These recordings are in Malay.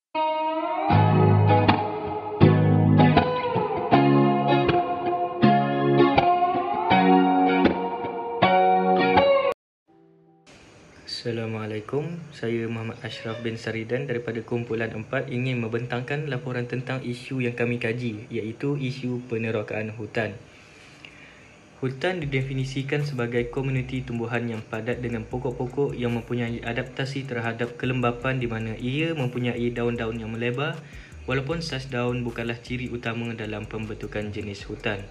Assalamualaikum, saya Muhammad Ashraf bin Saridan daripada Kumpulan 4 ingin membentangkan laporan tentang isu yang kami kaji, iaitu isu penerokaan hutan. Hutan didefinisikan sebagai komuniti tumbuhan yang padat dengan pokok-pokok yang mempunyai adaptasi terhadap kelembapan di mana ia mempunyai daun-daun yang melebar, walaupun saiz daun bukanlah ciri utama dalam pembentukan jenis hutan.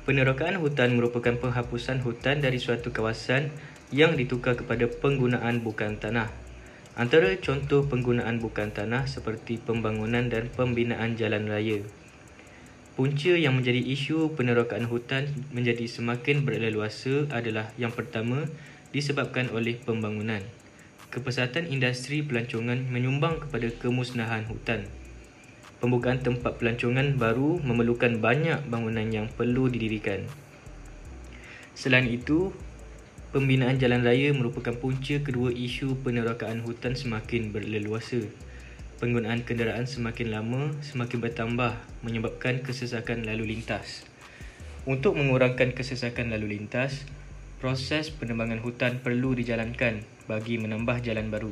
Penerokaan hutan merupakan penghapusan hutan dari suatu kawasan yang ditukar kepada penggunaan bukan tanah. Antara contoh penggunaan bukan tanah seperti pembangunan dan pembinaan jalan raya. Punca yang menjadi isu penerokaan hutan menjadi semakin berleluasa adalah yang pertama disebabkan oleh pembangunan. Kepesatan industri pelancongan menyumbang kepada kemusnahan hutan. Pembukaan tempat pelancongan baru memerlukan banyak bangunan yang perlu didirikan. Selain itu, pembinaan jalan raya merupakan punca kedua isu penerokaan hutan semakin berleluasa. Penggunaan kenderaan semakin lama semakin bertambah menyebabkan kesesakan lalu lintas. Untuk mengurangkan kesesakan lalu lintas, proses penebangan hutan perlu dijalankan bagi menambah jalan baru.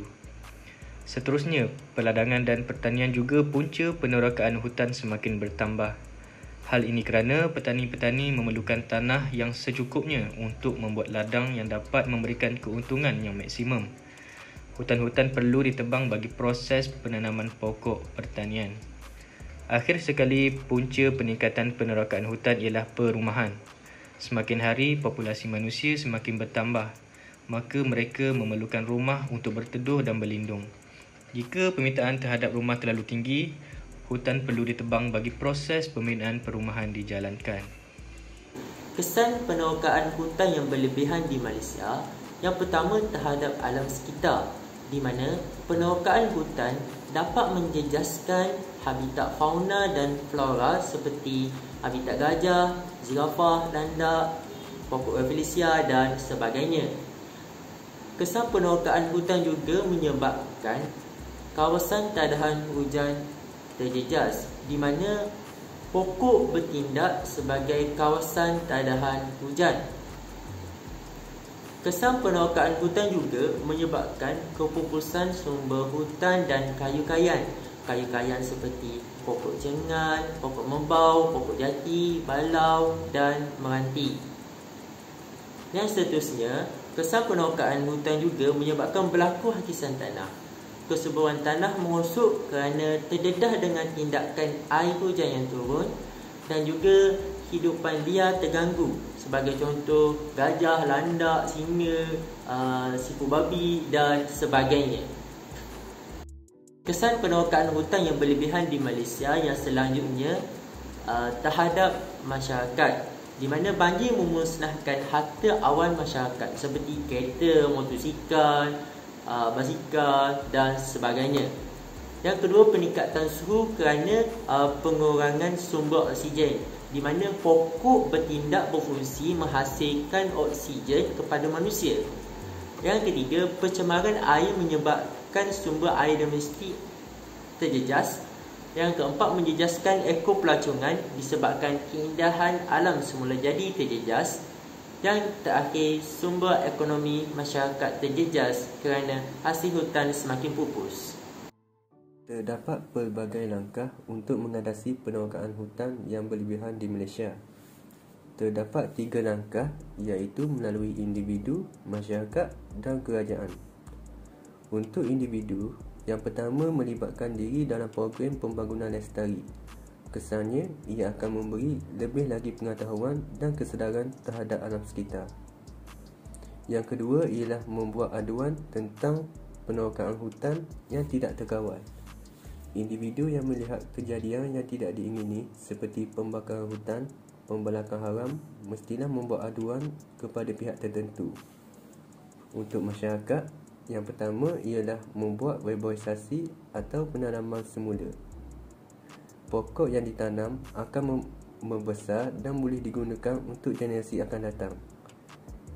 Seterusnya, peladangan dan pertanian juga punca penerokaan hutan semakin bertambah. Hal ini kerana petani-petani memerlukan tanah yang secukupnya untuk membuat ladang yang dapat memberikan keuntungan yang maksimum. Hutan-hutan perlu ditebang bagi proses penanaman pokok pertanian. Akhir sekali, punca peningkatan penerokaan hutan ialah perumahan. Semakin hari, populasi manusia semakin bertambah, maka mereka memerlukan rumah untuk berteduh dan berlindung. Jika permintaan terhadap rumah terlalu tinggi, hutan perlu ditebang bagi proses pembinaan perumahan dijalankan. Kesan penerokaan hutan yang berlebihan di Malaysia, yang pertama terhadap alam sekitar, di mana penerokaan hutan dapat menjejaskan habitat fauna dan flora seperti habitat gajah, zirafah, landak, pokok rafflesia dan sebagainya. Kesan penerokaan hutan juga menyebabkan kawasan tadahan hujan terjejas, di mana pokok bertindak sebagai kawasan tadahan hujan. Kesan penerokaan hutan juga menyebabkan kepupusan sumber hutan dan kayu-kayan. Kayu-kayan seperti pokok cengan, pokok membau, pokok jati, balau dan meranti. Yang seterusnya, kesan penerokaan hutan juga menyebabkan berlaku hakisan tanah. Kesuburan tanah mengosok kerana terdedah dengan tindakan air hujan yang turun, dan juga hidupan liar terganggu. Sebagai contoh, gajah, landak, singa, sipu babi dan sebagainya. Kesan penerokaan hutan yang berlebihan di Malaysia yang selanjutnya terhadap masyarakat, di mana banjir memusnahkan harta awam masyarakat seperti kereta, motosikal, basikal dan sebagainya. Yang kedua, peningkatan suhu kerana pengurangan sumber oksigen, di mana pokok bertindak berfungsi menghasilkan oksigen kepada manusia. Yang ketiga, pencemaran air menyebabkan sumber air domestik terjejas. Yang keempat, menjejaskan ekopelacongan disebabkan keindahan alam semula jadi terjejas. Yang terakhir, sumber ekonomi masyarakat terjejas kerana hasil hutan semakin pupus. Terdapat pelbagai langkah untuk mengatasi penerokaan hutan yang berlebihan di Malaysia. Terdapat 3 langkah, iaitu melalui individu, masyarakat dan kerajaan. Untuk individu, yang pertama melibatkan diri dalam program pembangunan lestari. Kesannya, ia akan memberi lebih lagi pengetahuan dan kesedaran terhadap alam sekitar. Yang kedua ialah membuat aduan tentang penerokaan hutan yang tidak terkawal. Individu yang melihat kejadian yang tidak diingini seperti pembakaran hutan, pembalakan haram mestilah membuat aduan kepada pihak tertentu. Untuk masyarakat, yang pertama ialah membuat reboisasi atau penanaman semula. Pokok yang ditanam akan membesar dan boleh digunakan untuk generasi akan datang.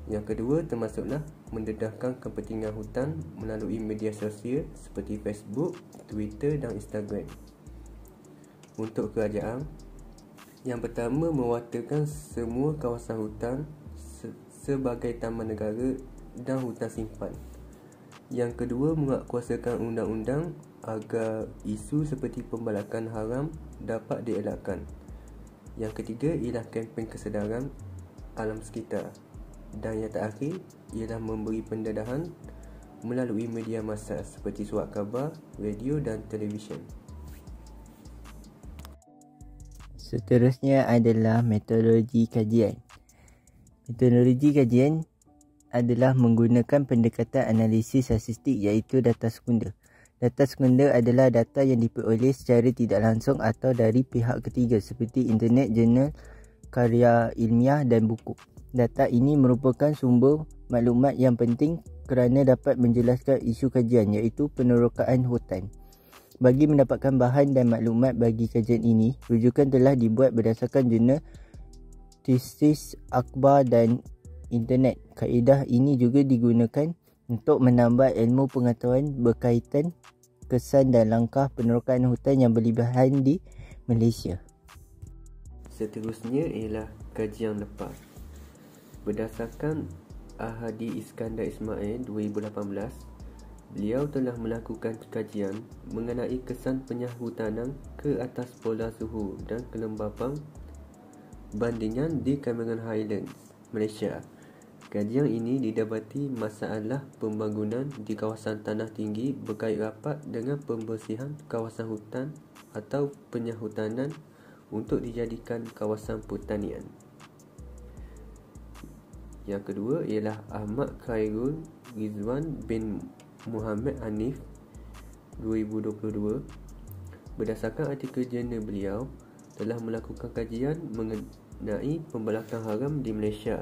Yang kedua termasuklah mendedahkan kepentingan hutan melalui media sosial seperti Facebook, Twitter dan Instagram. Untuk kerajaan, yang pertama mewaterkan semua kawasan hutan sebagai taman negara dan hutan simpan. Yang kedua menguatkuasakan undang-undang agar isu seperti pembalakan haram dapat dielakkan. Yang ketiga ialah kempen kesedaran alam sekitar. Dan yang terakhir ialah memberi pendedahan melalui media massa seperti surat khabar, radio dan televisyen. Seterusnya adalah metodologi kajian. Metodologi kajian adalah menggunakan pendekatan analisis statistik iaitu data sekunder. Data sekunder adalah data yang diperoleh secara tidak langsung atau dari pihak ketiga seperti internet, jurnal, karya ilmiah dan buku. Data ini merupakan sumber maklumat yang penting kerana dapat menjelaskan isu kajian iaitu penerokaan hutan. Bagi mendapatkan bahan dan maklumat bagi kajian ini, rujukan telah dibuat berdasarkan jurnal, tesis, akhbar dan internet. Kaedah ini juga digunakan untuk menambah ilmu pengetahuan berkaitan kesan dan langkah penerokaan hutan yang berlebihan di Malaysia. Seterusnya ialah kajian lepas. Berdasarkan Ahadi Iskandar Ismail 2018, beliau telah melakukan kajian mengenai kesan penyahutanan ke atas pola suhu dan kelembapan bandingan di Cameron Highlands, Malaysia. Kajian ini didapati masalah pembangunan di kawasan tanah tinggi berkait rapat dengan pembersihan kawasan hutan atau penyahutanan untuk dijadikan kawasan pertanian. Yang kedua ialah Ahmad Khairul Rizwan bin Muhammad Hanif 2022. Berdasarkan artikel jurnal beliau telah melakukan kajian mengenai pembalakan haram di Malaysia.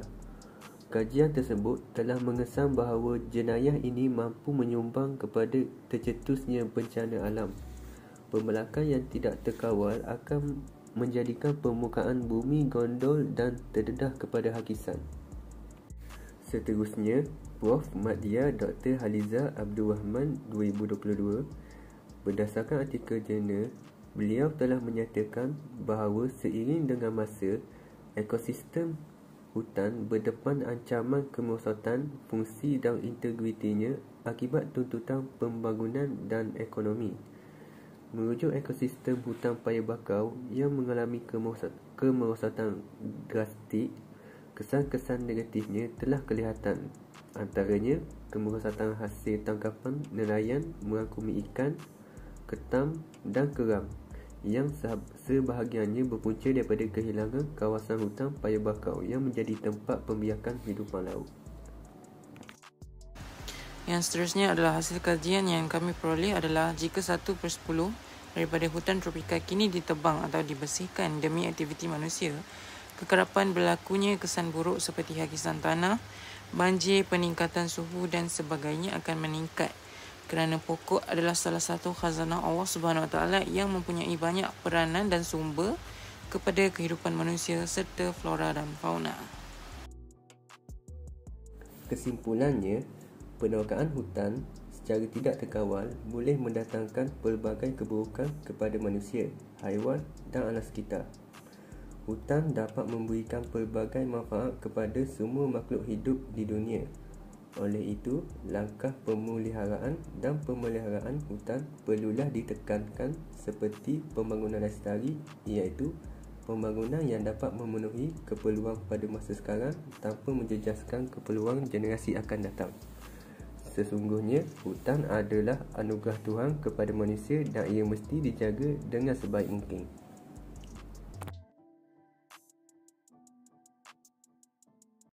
Kajian tersebut telah mengesan bahawa jenayah ini mampu menyumbang kepada tercetusnya bencana alam. Pembalakan yang tidak terkawal akan menjadikan permukaan bumi gondol dan terdedah kepada hakisan. Seterusnya, Prof. Madya Dr. Haliza Abdul Rahman 2022. Berdasarkan artikel jurnal, beliau telah menyatakan bahawa seiring dengan masa, ekosistem hutan berdepan ancaman kemerosotan fungsi dan integritinya akibat tuntutan pembangunan dan ekonomi. Merujuk ekosistem hutan paya bakau yang mengalami kemerosotan drastik, kesan-kesan negatifnya telah kelihatan. Antaranya, kemerosotan hasil tangkapan nelayan merangkumi ikan, ketam dan kerang yang sebahagiannya berpunca daripada kehilangan kawasan hutan paya bakau yang menjadi tempat pembiakan hidupan laut. Yang seterusnya adalah hasil kajian yang kami peroleh adalah jika 1/10 daripada hutan tropika kini ditebang atau dibersihkan demi aktiviti manusia, kekerapan berlakunya kesan buruk seperti hakisan tanah, banjir, peningkatan suhu dan sebagainya akan meningkat kerana pokok adalah salah satu khazanah Allah Subhanahu Wa Taala yang mempunyai banyak peranan dan sumber kepada kehidupan manusia serta flora dan fauna. Kesimpulannya, penerokaan hutan secara tidak terkawal boleh mendatangkan pelbagai keburukan kepada manusia, haiwan dan alam sekitar. Hutan dapat memberikan pelbagai manfaat kepada semua makhluk hidup di dunia. Oleh itu, langkah pemeliharaan dan pemeliharaan hutan perlulah ditekankan seperti pembangunan lestari, iaitu pembangunan yang dapat memenuhi keperluan pada masa sekarang tanpa menjejaskan keperluan generasi akan datang. Sesungguhnya, hutan adalah anugerah Tuhan kepada manusia dan ia mesti dijaga dengan sebaik mungkin.